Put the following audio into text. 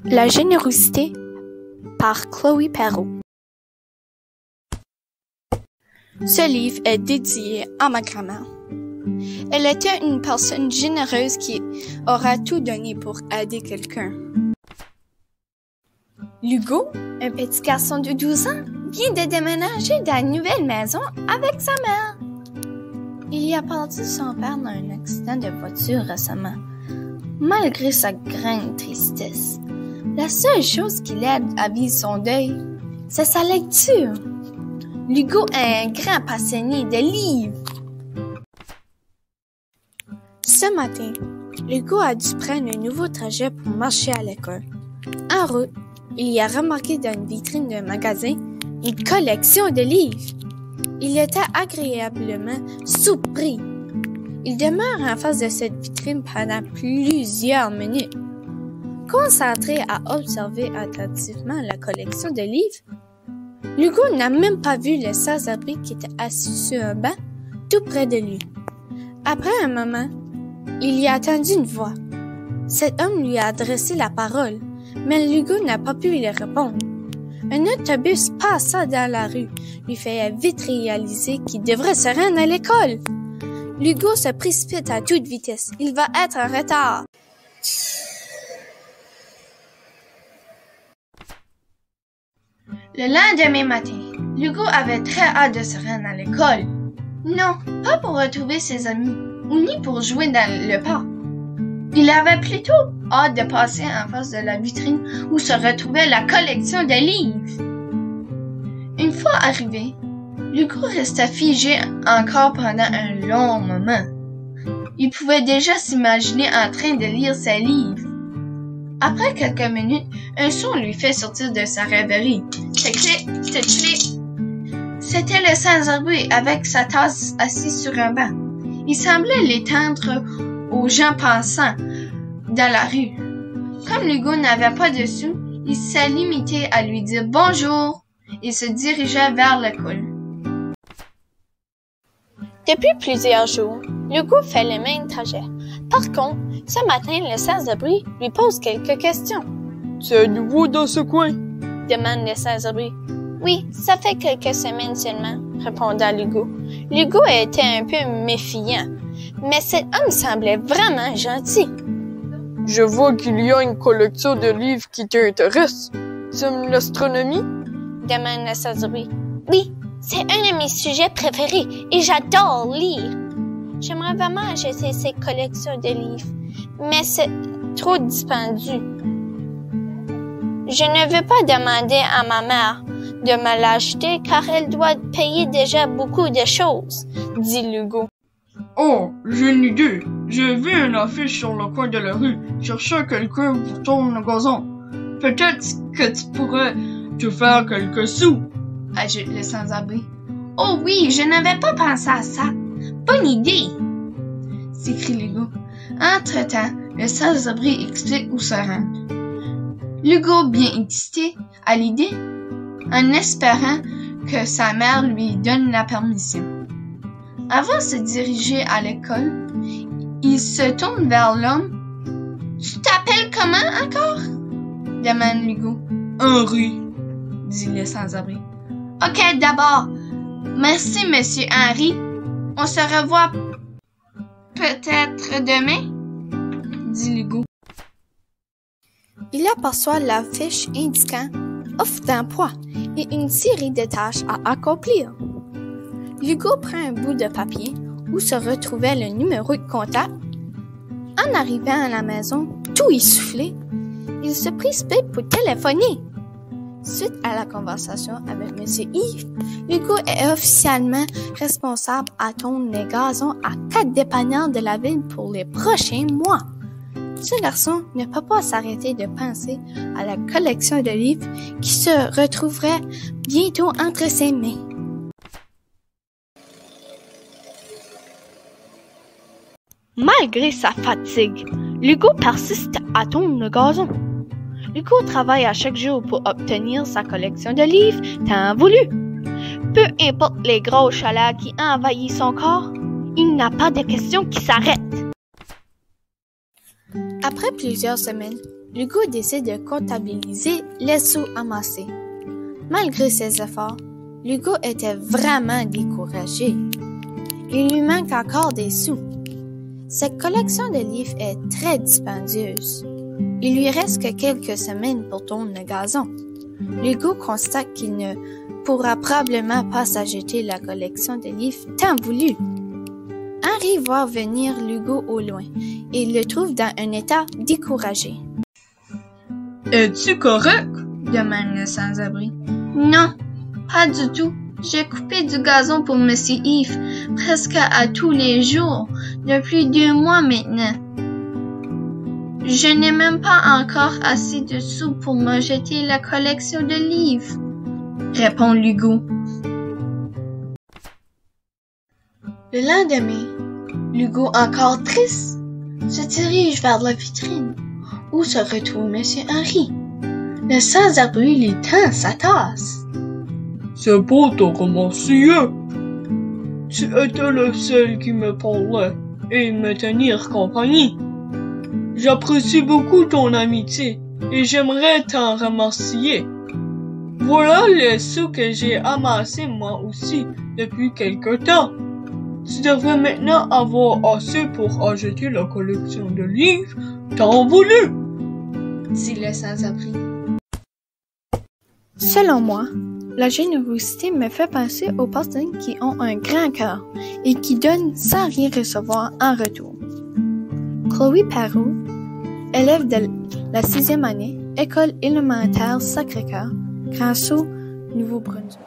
La générosité par Chloé Perrault. Ce livre est dédié à ma grand-mère. Elle était une personne généreuse qui aura tout donné pour aider quelqu'un. Hugo, un petit garçon de 12 ans, vient de déménager dans une nouvelle maison avec sa mère. Il a perdu son père dans un accident de voiture récemment. Malgré sa grande tristesse, la seule chose qui l'aide à vivre son deuil, c'est sa lecture. Hugo est un grand passionné de livres. Ce matin, Hugo a dû prendre un nouveau trajet pour marcher à l'école. En route, il y a remarqué dans une vitrine d'un magasin une collection de livres. Il était agréablement surpris. Il demeure en face de cette vitrine pendant plusieurs minutes. Concentré à observer attentivement la collection de livres, Hugo n'a même pas vu le sans-abri qui était assis sur un banc tout près de lui. Après un moment, il y a entendu une voix. Cet homme lui a adressé la parole, mais Hugo n'a pas pu lui répondre. Un autobus passant dans la rue lui fait vite réaliser qu'il devrait se rendre à l'école. Hugo se précipite à toute vitesse. Il va être en retard. Le lendemain matin, Hugo avait très hâte de se rendre à l'école. Non, pas pour retrouver ses amis, ou ni pour jouer dans le parc. Il avait plutôt hâte de passer en face de la vitrine où se retrouvait la collection de livres. Une fois arrivé, Hugo resta figé encore pendant un long moment. Il pouvait déjà s'imaginer en train de lire ses livres. Après quelques minutes, un son lui fait sortir de sa rêverie. Tic-clic, tic-clic. C'était le sans-abri avec sa tasse assis sur un banc. Il semblait l'étendre aux gens passants dans la rue. Comme Hugo n'avait pas de sous, il s'est limité à lui dire bonjour et se dirigeait vers l'école. Depuis plusieurs jours, Hugo fait le même trajet. Par contre, ce matin, le sans-abri lui pose quelques questions. « Tu es nouveau dans ce coin? » demande le sans-abri. « Oui, ça fait quelques semaines seulement, » répondit Hugo. Hugo était un peu méfiant, mais cet homme semblait vraiment gentil. « Je vois qu'il y a une collection de livres qui t'intéresse. Tu aimes l'astronomie? » demande le sans-abri. « Oui, c'est un de mes sujets préférés et j'adore lire. J'aimerais vraiment acheter cette collection de livres, mais c'est trop dispendieux. Je ne veux pas demander à ma mère de me l'acheter car elle doit payer déjà beaucoup de choses, » dit Hugo. « Oh, j'ai une idée. J'ai vu une affiche sur le coin de la rue, cherchant quelqu'un pour tourner le gazon. Peut-être que tu pourrais te faire quelques sous, » ajoute le sans-abri. « Oh oui, je n'avais pas pensé à ça. Bonne idée! » s'écrie Hugo. Entre-temps, le sans-abri explique où se rendre. Hugo, bien excité à l'idée, en espérant que sa mère lui donne la permission. Avant de se diriger à l'école, il se tourne vers l'homme. « Tu t'appelles comment encore? » demande Hugo. « Henri, » dit le sans-abri. « Ok, d'abord. Merci, Monsieur Henri. On se revoit peut-être demain? » dit Hugo. Il aperçoit l'affiche indiquant offre d'emploi et une série de tâches à accomplir. Hugo prend un bout de papier où se retrouvait le numéro de contact. En arrivant à la maison, tout essoufflé, il se précipite pour téléphoner. Suite à la conversation avec M. Yves, Hugo est officiellement responsable à tondre les gazons à 4 dépanneurs de la ville pour les prochains mois. Ce garçon ne peut pas s'arrêter de penser à la collection de livres qui se retrouverait bientôt entre ses mains. Malgré sa fatigue, Hugo persiste à tondre le gazon. Hugo travaille à chaque jour pour obtenir sa collection de livres tant voulu. Peu importe les gros chaleurs qui envahissent son corps, il n'a pas de questions qui s'arrêtent. Après plusieurs semaines, Hugo décide de comptabiliser les sous amassés. Malgré ses efforts, Hugo était vraiment découragé. Il lui manque encore des sous. Cette collection de livres est très dispendieuse. Il lui reste que quelques semaines pour tourner le gazon. Hugo constate qu'il ne pourra probablement pas s'acheter la collection de livres tant voulu. Henri voit venir Hugo au loin et le trouve dans un état découragé. « Es-tu correct? » demande le sans-abri. « Non, pas du tout. J'ai coupé du gazon pour Monsieur Yves presque à tous les jours, depuis 2 mois maintenant. Je n'ai même pas encore assez de sous pour m'acheter la collection de livres, » répond Hugo. Le lendemain, Hugo, encore triste, se dirige vers la vitrine où se retrouve Monsieur Henri. Le sans-abri lui tend sa tasse. « C'est beau ton romancier. Tu étais le seul qui me parlait et me tenir compagnie. J'apprécie beaucoup ton amitié et j'aimerais t'en remercier. Voilà les sous que j'ai amassés moi aussi depuis quelque temps. Tu devrais maintenant avoir assez pour acheter la collection de livres tant voulu, » dit le sans-abri. Selon moi, la générosité me fait penser aux personnes qui ont un grand cœur et qui donnent sans rien recevoir en retour. Chloé Parot, élève de la 6e année, école élémentaire Sacré-Cœur, Grand Sault, Nouveau-Brunswick.